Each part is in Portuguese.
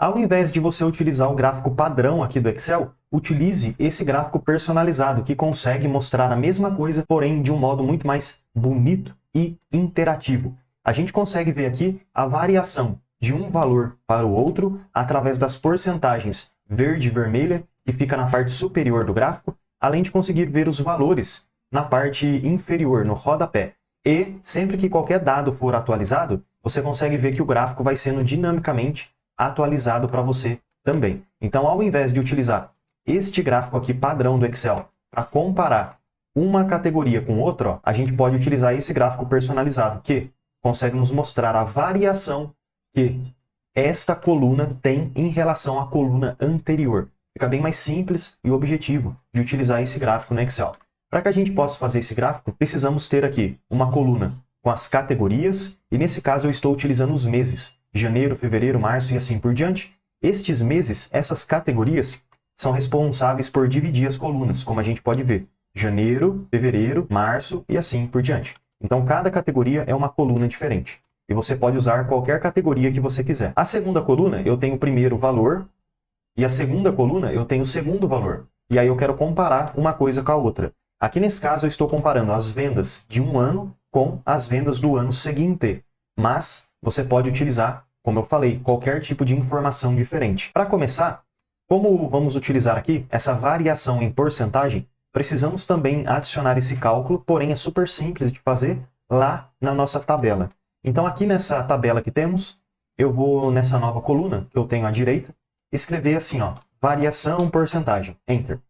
Ao invés de você utilizar o gráfico padrão aqui do Excel, utilize esse gráfico personalizado, que consegue mostrar a mesma coisa, porém de um modo muito mais bonito e interativo. A gente consegue ver aqui a variação de um valor para o outro através das porcentagens verde e vermelha, que fica na parte superior do gráfico, além de conseguir ver os valores na parte inferior, no rodapé. E sempre que qualquer dado for atualizado, você consegue ver que o gráfico vai sendo dinamicamente atualizado para você também. Então, ao invés de utilizar este gráfico aqui padrão do Excel para comparar uma categoria com outra, ó, a gente pode utilizar esse gráfico personalizado, que consegue nos mostrar a variação que esta coluna tem em relação à coluna anterior. Fica bem mais simples e objetivo de utilizar esse gráfico no Excel. Para que a gente possa fazer esse gráfico, precisamos ter aqui uma coluna com as categorias, e nesse caso eu estou utilizando os meses, janeiro, fevereiro, março e assim por diante. Estes meses, essas categorias, são responsáveis por dividir as colunas, como a gente pode ver. Janeiro, fevereiro, março e assim por diante. Então cada categoria é uma coluna diferente. E você pode usar qualquer categoria que você quiser. A segunda coluna eu tenho o primeiro valor, e a segunda coluna eu tenho o segundo valor. E aí eu quero comparar uma coisa com a outra. Aqui nesse caso eu estou comparando as vendas de um ano com as vendas do ano seguinte. Mas você pode utilizar, como eu falei, qualquer tipo de informação diferente. Para começar, como vamos utilizar aqui essa variação em porcentagem, precisamos também adicionar esse cálculo, porém é super simples de fazer lá na nossa tabela. Então aqui nessa tabela que temos, eu vou nessa nova coluna que eu tenho à direita, escrever assim, ó, variação porcentagem, Enter.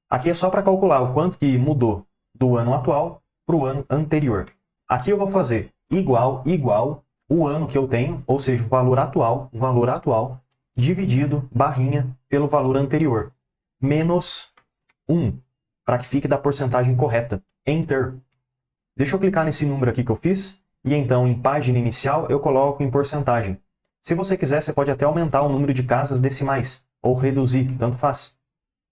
Aqui é só para calcular o quanto que mudou do ano atual para o ano anterior. Aqui eu vou fazer igual o ano que eu tenho, ou seja, o valor atual, dividido, barrinha, pelo valor anterior, menos 1, para que fique da porcentagem correta. Enter. Deixa eu clicar nesse número aqui que eu fiz, e então em página inicial eu coloco em porcentagem. Se você quiser, você pode até aumentar o número de casas decimais, ou reduzir, tanto faz.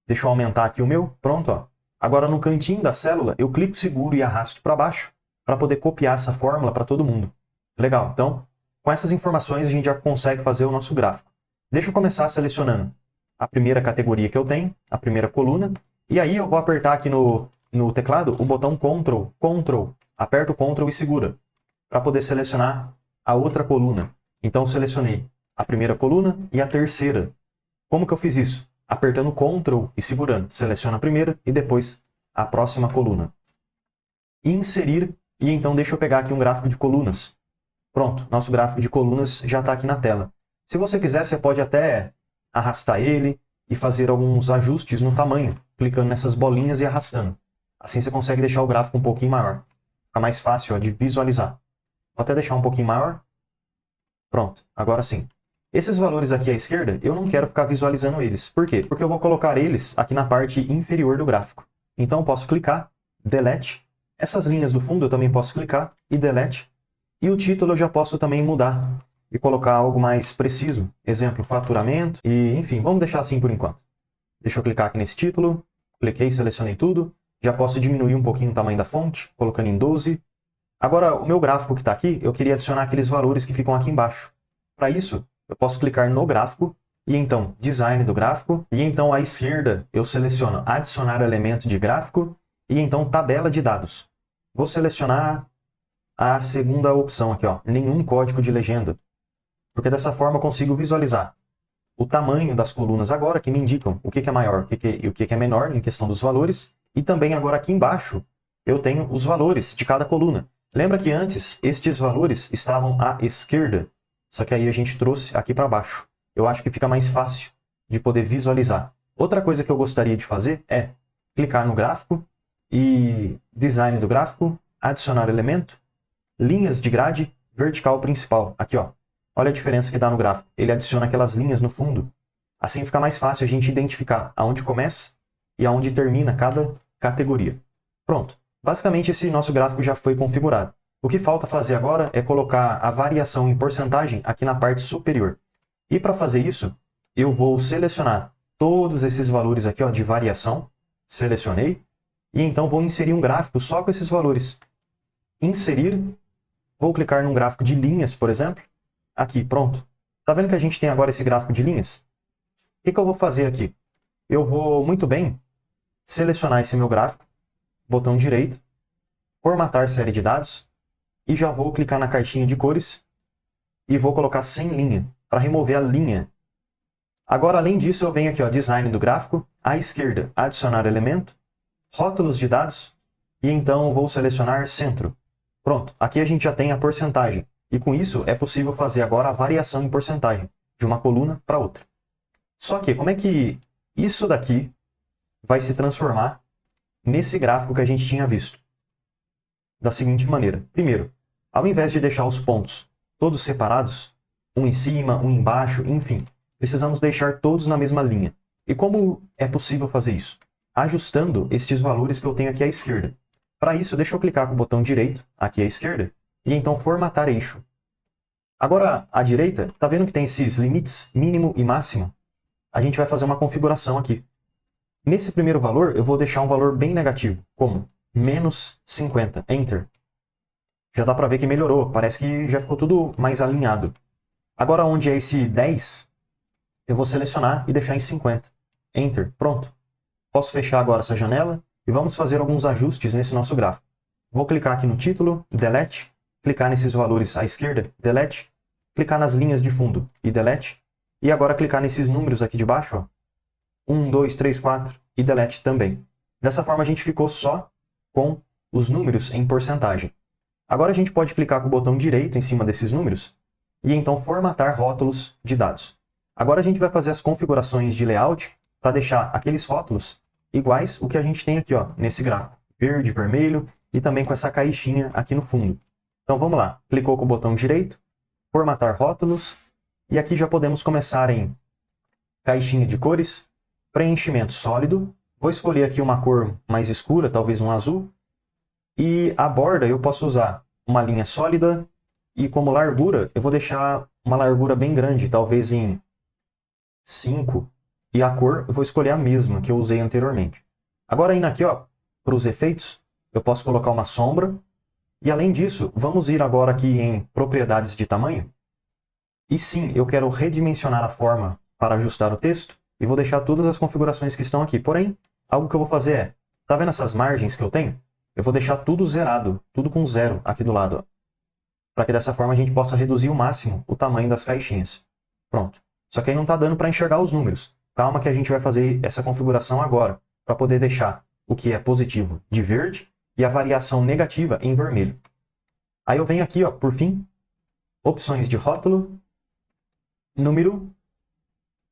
Deixa eu aumentar aqui o meu, pronto, ó. Agora no cantinho da célula, eu clico seguro e arrasto para baixo, para poder copiar essa fórmula para todo mundo. Legal, então, com essas informações a gente já consegue fazer o nosso gráfico. Deixa eu começar selecionando a primeira categoria que eu tenho, a primeira coluna, e aí eu vou apertar aqui no teclado o botão Ctrl, aperto o Ctrl e segura, para poder selecionar a outra coluna. Então eu selecionei a primeira coluna e a terceira. Como que eu fiz isso? Apertando Ctrl e segurando. Seleciona a primeira e depois a próxima coluna. Inserir, e então deixa eu pegar aqui um gráfico de colunas. Pronto, nosso gráfico de colunas já está aqui na tela. Se você quiser, você pode até arrastar ele e fazer alguns ajustes no tamanho, clicando nessas bolinhas e arrastando. Assim você consegue deixar o gráfico um pouquinho maior. Fica mais fácil, ó, de visualizar. Vou até deixar um pouquinho maior. Pronto, agora sim. Esses valores aqui à esquerda, eu não quero ficar visualizando eles. Por quê? Porque eu vou colocar eles aqui na parte inferior do gráfico. Então eu posso clicar, Delete. Essas linhas do fundo eu também posso clicar e Delete. E o título eu já posso também mudar e colocar algo mais preciso. Exemplo, faturamento. E enfim, vamos deixar assim por enquanto. Deixa eu clicar aqui nesse título. Cliquei, selecionei tudo. Já posso diminuir um pouquinho o tamanho da fonte, colocando em 12. Agora, o meu gráfico que está aqui, eu queria adicionar aqueles valores que ficam aqui embaixo. Para isso, eu posso clicar no gráfico, e então Design do gráfico, e então à esquerda eu seleciono Adicionar elemento de gráfico, e então Tabela de dados. Vou selecionar a segunda opção aqui, ó, nenhum código de legenda, porque dessa forma eu consigo visualizar o tamanho das colunas agora, que me indicam o que é maior e o que é menor em questão dos valores, e também agora aqui embaixo eu tenho os valores de cada coluna. Lembra que antes estes valores estavam à esquerda? Só que aí a gente trouxe aqui para baixo. Eu acho que fica mais fácil de poder visualizar. Outra coisa que eu gostaria de fazer é clicar no gráfico e Design do gráfico, Adicionar elemento, Linhas de grade, Vertical principal. Aqui, ó. Olha a diferença que dá no gráfico. Ele adiciona aquelas linhas no fundo. Assim fica mais fácil a gente identificar aonde começa e aonde termina cada categoria. Pronto. Basicamente esse nosso gráfico já foi configurado. O que falta fazer agora é colocar a variação em porcentagem aqui na parte superior. E para fazer isso, eu vou selecionar todos esses valores aqui, ó, de variação. Selecionei. E então vou inserir um gráfico só com esses valores. Inserir. Vou clicar num gráfico de linhas, por exemplo. Aqui, pronto. Tá vendo que a gente tem agora esse gráfico de linhas? O que eu vou fazer aqui? Eu vou, muito bem, selecionar esse meu gráfico, botão direito, formatar série de dados, e já vou clicar na caixinha de cores e vou colocar sem linha, para remover a linha. Agora, além disso, eu venho aqui, ó, design do gráfico, à esquerda, adicionar elemento, rótulos de dados, e então vou selecionar centro. Pronto, aqui a gente já tem a porcentagem, e com isso é possível fazer agora a variação em porcentagem, de uma coluna para outra. Só que, como é que isso daqui vai se transformar nesse gráfico que a gente tinha visto? Da seguinte maneira. Primeiro, ao invés de deixar os pontos todos separados, um em cima, um embaixo, enfim, precisamos deixar todos na mesma linha. E como é possível fazer isso? Ajustando estes valores que eu tenho aqui à esquerda. Para isso, deixa eu clicar com o botão direito, aqui à esquerda, e então formatar eixo. Agora, à direita, tá vendo que tem esses limites mínimo e máximo? A gente vai fazer uma configuração aqui. Nesse primeiro valor, eu vou deixar um valor bem negativo, como menos 50, Enter. Já dá para ver que melhorou, parece que já ficou tudo mais alinhado. Agora, onde é esse 10, eu vou selecionar e deixar em 50. Enter, pronto. Posso fechar agora essa janela e vamos fazer alguns ajustes nesse nosso gráfico. Vou clicar aqui no título, Delete, clicar nesses valores à esquerda, Delete, clicar nas linhas de fundo e Delete, e agora clicar nesses números aqui de baixo, ó, 1, 2, 3, 4 e Delete também. Dessa forma a gente ficou só com os números em porcentagem. Agora a gente pode clicar com o botão direito em cima desses números e então formatar rótulos de dados. Agora a gente vai fazer as configurações de layout para deixar aqueles rótulos iguais o que a gente tem aqui, ó, nesse gráfico. Verde, vermelho e também com essa caixinha aqui no fundo. Então vamos lá. Clicou com o botão direito, formatar rótulos, e aqui já podemos começar em caixinha de cores, preenchimento sólido. Vou escolher aqui uma cor mais escura, talvez um azul. E a borda eu posso usar uma linha sólida e como largura eu vou deixar uma largura bem grande, talvez em 5. E a cor eu vou escolher a mesma que eu usei anteriormente. Agora indo aqui, ó, para os efeitos, eu posso colocar uma sombra. E além disso, vamos ir agora aqui em propriedades de tamanho. E sim, eu quero redimensionar a forma para ajustar o texto e vou deixar todas as configurações que estão aqui. Porém, algo que eu vou fazer é, tá vendo essas margens que eu tenho? Eu vou deixar tudo zerado, tudo com 0 aqui do lado, para que dessa forma a gente possa reduzir ao máximo o tamanho das caixinhas. Pronto. Só que aí não está dando para enxergar os números. Calma que a gente vai fazer essa configuração agora, para poder deixar o que é positivo de verde e a variação negativa em vermelho. Aí eu venho aqui, ó, por fim, opções de rótulo, número,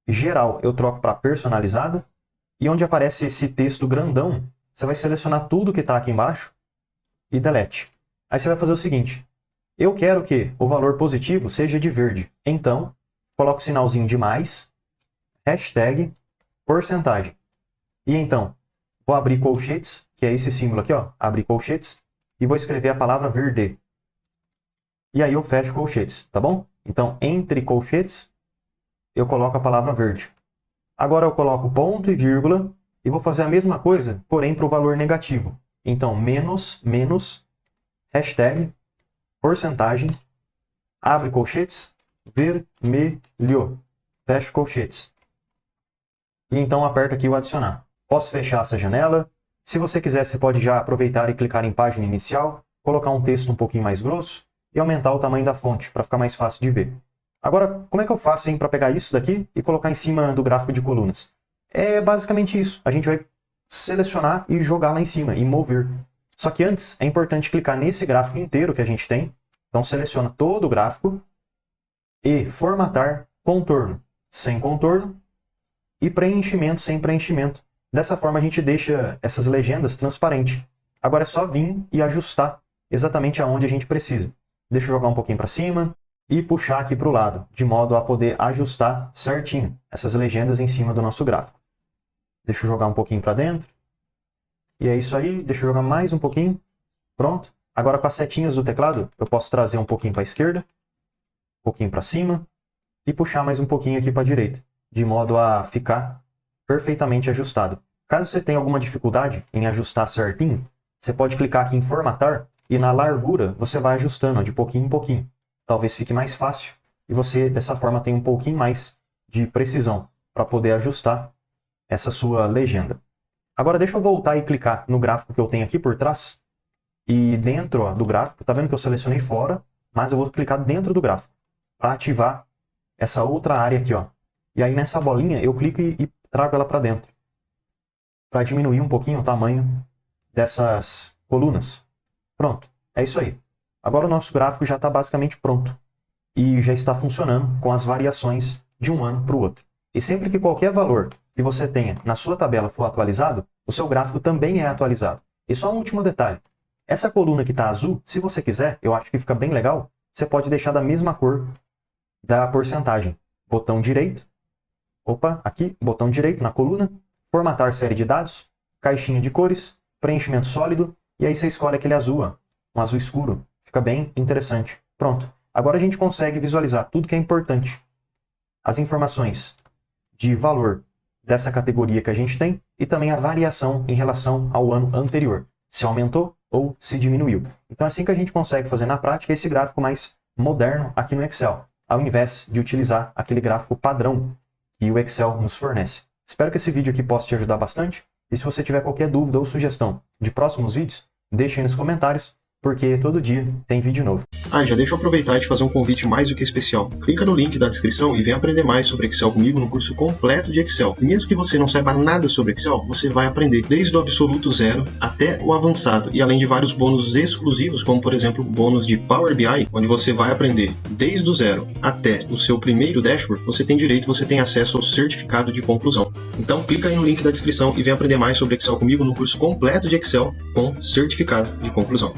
geral eu troco para personalizado, e onde aparece esse texto grandão, você vai selecionar tudo que está aqui embaixo e delete. Aí você vai fazer o seguinte, eu quero que o valor positivo seja de verde, então coloco o sinalzinho de mais, hashtag, porcentagem. E então, vou abrir colchetes, que é esse símbolo aqui, ó, abrir colchetes, e vou escrever a palavra verde. E aí eu fecho colchetes, tá bom? Então, entre colchetes, eu coloco a palavra verde. Agora eu coloco ponto e vírgula, e vou fazer a mesma coisa, porém para o valor negativo. Então, menos, hashtag, porcentagem, abre colchetes, vermelho, fecho colchetes. E então aperto aqui o adicionar. Posso fechar essa janela. Se você quiser, você pode já aproveitar e clicar em página inicial, colocar um texto um pouquinho mais grosso e aumentar o tamanho da fonte, para ficar mais fácil de ver. Agora, como é que eu faço para pegar isso daqui e colocar em cima do gráfico de colunas? É basicamente isso. A gente vai selecionar e jogar lá em cima, e mover. Só que antes, é importante clicar nesse gráfico inteiro que a gente tem. Então, seleciona todo o gráfico e formatar contorno sem contorno e preenchimento sem preenchimento. Dessa forma, a gente deixa essas legendas transparentes. Agora é só vir e ajustar exatamente aonde a gente precisa. Deixa eu jogar um pouquinho para cima e puxar aqui para o lado, de modo a poder ajustar certinho essas legendas em cima do nosso gráfico. Deixa eu jogar um pouquinho para dentro. E é isso aí, deixa eu jogar mais um pouquinho. Pronto. Agora com as setinhas do teclado, eu posso trazer um pouquinho para a esquerda, um pouquinho para cima e puxar mais um pouquinho aqui para a direita, de modo a ficar perfeitamente ajustado. Caso você tenha alguma dificuldade em ajustar certinho, você pode clicar aqui em formatar e na largura você vai ajustando de pouquinho em pouquinho. Talvez fique mais fácil e você, dessa forma, tem um pouquinho mais de precisão para poder ajustar essa sua legenda. Agora deixa eu voltar e clicar no gráfico que eu tenho aqui por trás. E dentro, ó, do gráfico, tá vendo que eu selecionei fora, mas eu vou clicar dentro do gráfico para ativar essa outra área aqui, ó. E aí nessa bolinha eu clico e trago ela para dentro, para diminuir um pouquinho o tamanho dessas colunas. Pronto, é isso aí. Agora o nosso gráfico já está basicamente pronto e já está funcionando com as variações de um ano para o outro. E sempre que qualquer valor que você tenha na sua tabela for atualizado, o seu gráfico também é atualizado. E só um último detalhe. Essa coluna que está azul, se você quiser, eu acho que fica bem legal, você pode deixar da mesma cor da porcentagem. Botão direito, aqui, botão direito na coluna, formatar série de dados, caixinha de cores, preenchimento sólido, e aí você escolhe aquele azul, ó, um azul escuro. Fica bem interessante. Pronto. Agora a gente consegue visualizar tudo que é importante. As informações de valor dessa categoria que a gente tem e também a variação em relação ao ano anterior. Se aumentou ou se diminuiu. Então é assim que a gente consegue fazer na prática esse gráfico mais moderno aqui no Excel, ao invés de utilizar aquele gráfico padrão que o Excel nos fornece. Espero que esse vídeo aqui possa te ajudar bastante. E se você tiver qualquer dúvida ou sugestão de próximos vídeos, deixe aí nos comentários, porque todo dia tem vídeo novo. Já deixa eu aproveitar e te fazer um convite mais do que especial. Clica no link da descrição e vem aprender mais sobre Excel comigo no curso completo de Excel. E mesmo que você não saiba nada sobre Excel, você vai aprender desde o absoluto zero até o avançado. E além de vários bônus exclusivos, como por exemplo o bônus de Power BI, onde você vai aprender desde o zero até o seu primeiro dashboard, você tem acesso ao certificado de conclusão. Então clica aí no link da descrição e vem aprender mais sobre Excel comigo no curso completo de Excel com certificado de conclusão.